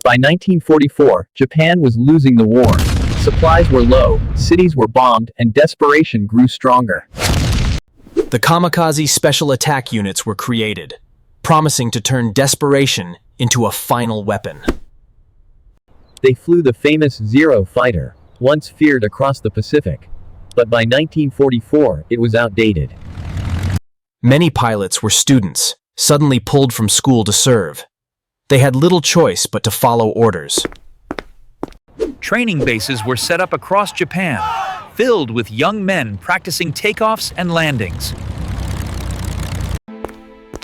By 1944, Japan was losing the war. Supplies were low, cities were bombed, and desperation grew stronger. The Kamikaze special attack units were created, promising to turn desperation into a final weapon. They flew the famous Zero fighter, once feared across the Pacific. But by 1944, it was outdated. Many pilots were students, suddenly pulled from school to serve. They had little choice but to follow orders. Training bases were set up across Japan, filled with young men practicing takeoffs and landings.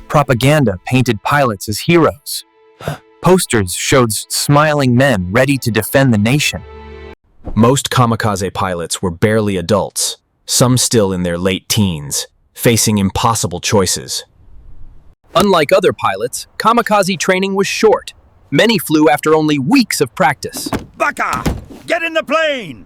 Propaganda painted pilots as heroes. Posters showed smiling men ready to defend the nation. Most kamikaze pilots were barely adults, some still in their late teens, facing impossible choices. Unlike other pilots, kamikaze training was short. Many flew after only weeks of practice. Baka! Get in the plane!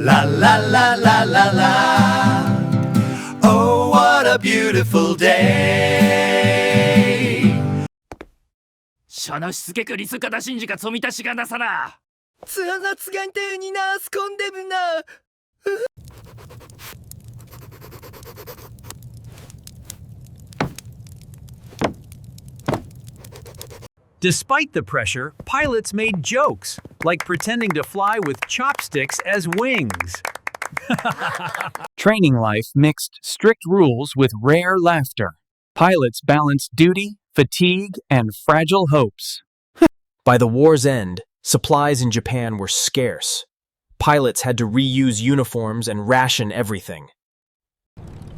La la la la la la. Oh, what a beautiful day. そのしつけくりすかだしんじかつみたしがなさな。つあがつがんてうになすこんでるな。Despite the pressure, pilots made jokes, like pretending to fly with chopsticks as wings. Training life mixed strict rules with rare laughter. Pilots balanced duty, fatigue, and fragile hopes. By the war's end, supplies in Japan were scarce. Pilots had to reuse uniforms and ration everything.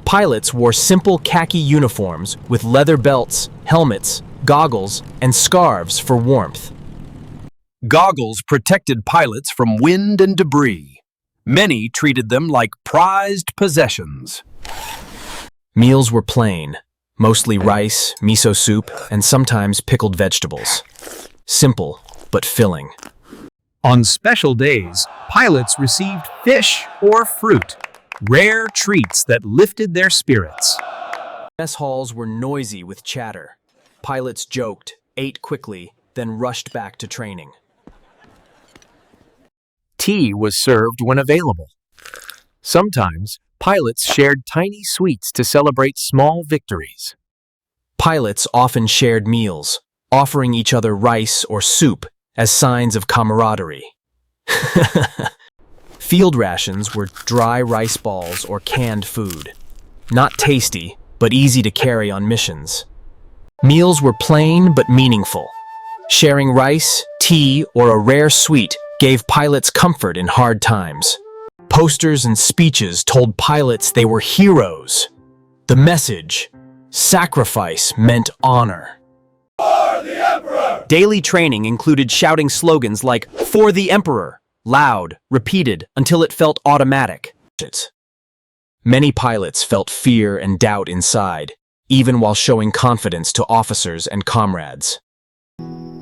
Pilots wore simple khaki uniforms with leather belts, helmets, goggles, and scarves for warmth. Goggles protected pilots from wind and debris. Many treated them like prized possessions. Meals were plain, mostly rice, miso soup, and sometimes pickled vegetables. Simple, but filling. On special days, pilots received fish or fruit, rare treats that lifted their spirits. Mess halls were noisy with chatter. Pilots joked, ate quickly, then rushed back to training. Tea was served when available. Sometimes, pilots shared tiny sweets to celebrate small victories. Pilots often shared meals, offering each other rice or soup as signs of camaraderie. Field rations were dry rice balls or canned food. Not tasty, but easy to carry on missions. Meals were plain but meaningful. Sharing rice, tea, or a rare sweet gave pilots comfort in hard times. Posters and speeches told pilots they were heroes. The message, sacrifice meant honor. For the Emperor! Daily training included shouting slogans like, "For the Emperor," loud, repeated until it felt automatic. Many pilots felt fear and doubt inside, even while showing confidence to officers and comrades.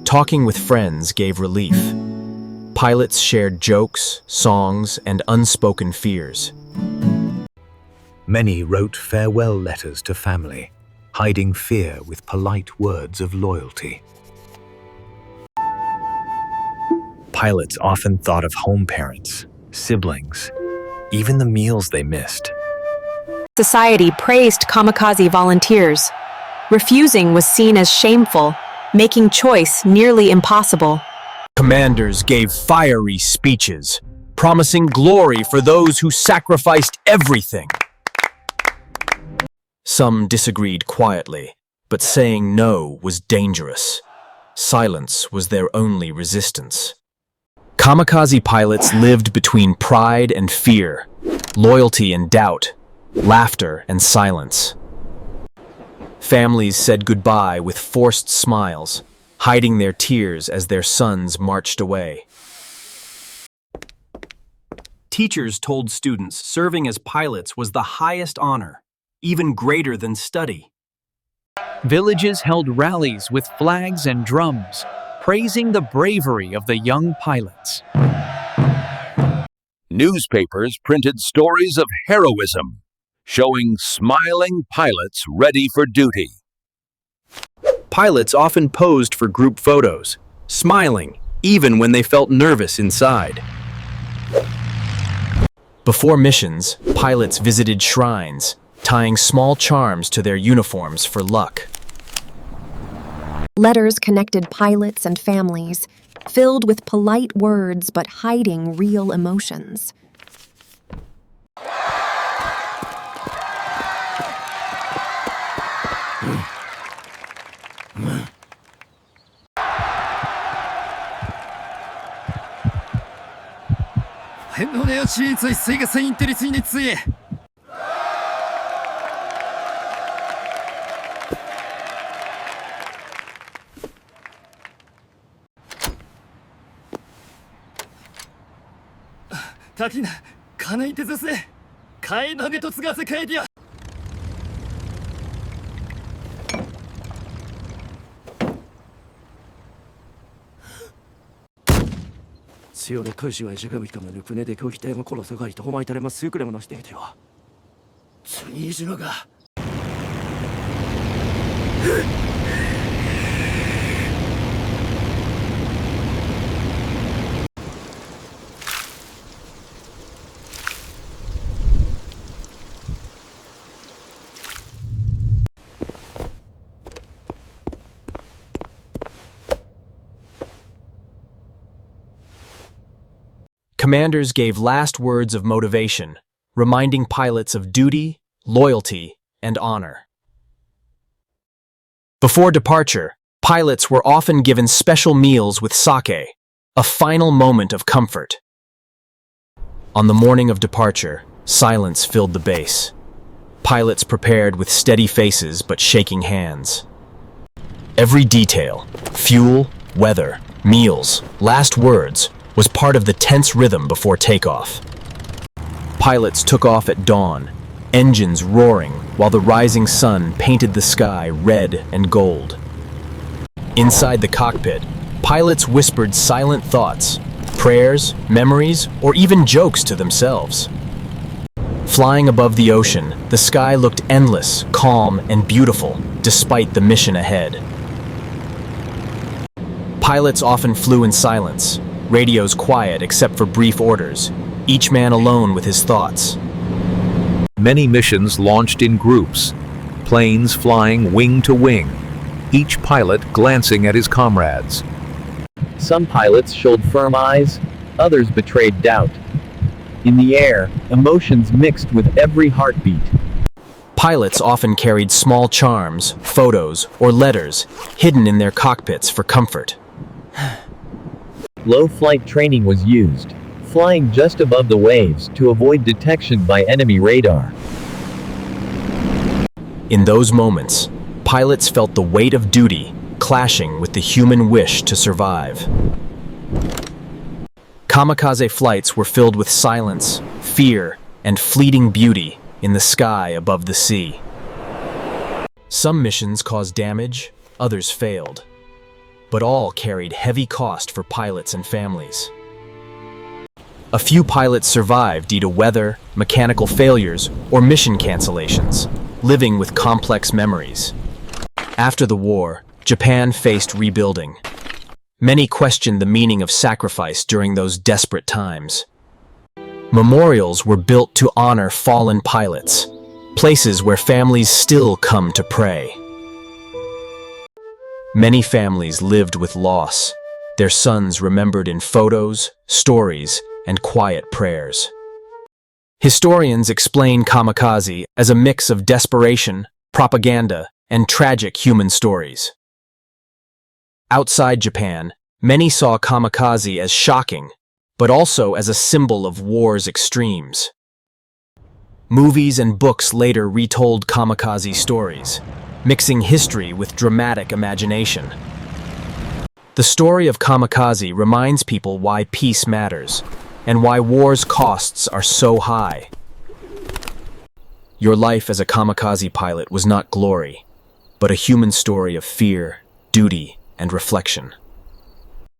Talking with friends gave relief. Pilots shared jokes, songs, and unspoken fears. Many wrote farewell letters to family, hiding fear with polite words of loyalty. Pilots often thought of home parents, siblings, even the meals they missed. Society praised kamikaze volunteers. Refusing was seen as shameful, making choice nearly impossible. Commanders gave fiery speeches, promising glory for those who sacrificed everything. Some disagreed quietly, but saying no was dangerous. Silence was their only resistance. Kamikaze pilots lived between pride and fear, loyalty and doubt, laughter and silence. Families said goodbye with forced smiles, hiding their tears as their sons marched away. Teachers told students serving as pilots was the highest honor, even greater than study. Villages held rallies with flags and drums, praising the bravery of the young pilots. Newspapers printed stories of heroism, showing smiling pilots ready for duty. Pilots often posed for group photos, smiling even when they felt nervous inside. Before missions, pilots visited shrines, tying small charms to their uniforms for luck. Letters connected pilots and families, filled with polite words but hiding real emotions. Tatina, kanai te zase. Kai nage to tsuga se kai dia. Siore koshi wa ishigami kama no kune de kokite ga koro sagai to homai tare ma sukure mo no shite ite wa. Tsugi ga. Commanders gave last words of motivation, reminding pilots of duty, loyalty, and honor. Before departure, pilots were often given special meals with sake, a final moment of comfort. On the morning of departure, silence filled the base. Pilots prepared with steady faces but shaking hands. Every detail, fuel, weather, meals, last words, was part of the tense rhythm before takeoff. Pilots took off at dawn, engines roaring while the rising sun painted the sky red and gold. Inside the cockpit, pilots whispered silent thoughts, prayers, memories, or even jokes to themselves. Flying above the ocean, the sky looked endless, calm, and beautiful, despite the mission ahead. Pilots often flew in silence, radios quiet except for brief orders, each man alone with his thoughts. Many missions launched in groups, planes flying wing to wing, each pilot glancing at his comrades. Some pilots showed firm eyes, others betrayed doubt. In the air, emotions mixed with every heartbeat. Pilots often carried small charms, photos, or letters hidden in their cockpits for comfort. Low flight training was used, flying just above the waves to avoid detection by enemy radar. In those moments, pilots felt the weight of duty clashing with the human wish to survive. Kamikaze flights were filled with silence, fear, and fleeting beauty in the sky above the sea. Some missions caused damage, others failed, but all carried heavy cost for pilots and families. A few pilots survived due to weather, mechanical failures, or mission cancellations, living with complex memories. After the war, Japan faced rebuilding. Many questioned the meaning of sacrifice during those desperate times. Memorials were built to honor fallen pilots, places where families still come to pray. Many families lived with loss, their sons remembered in photos, stories, and quiet prayers. Historians explain kamikaze as a mix of desperation, propaganda, and tragic human stories. Outside Japan, many saw kamikaze as shocking, but also as a symbol of war's extremes. Movies and books later retold kamikaze stories, mixing history with dramatic imagination. The story of kamikaze reminds people why peace matters, and why war's costs are so high. Your life as a kamikaze pilot was not glory, but a human story of fear, duty, and reflection.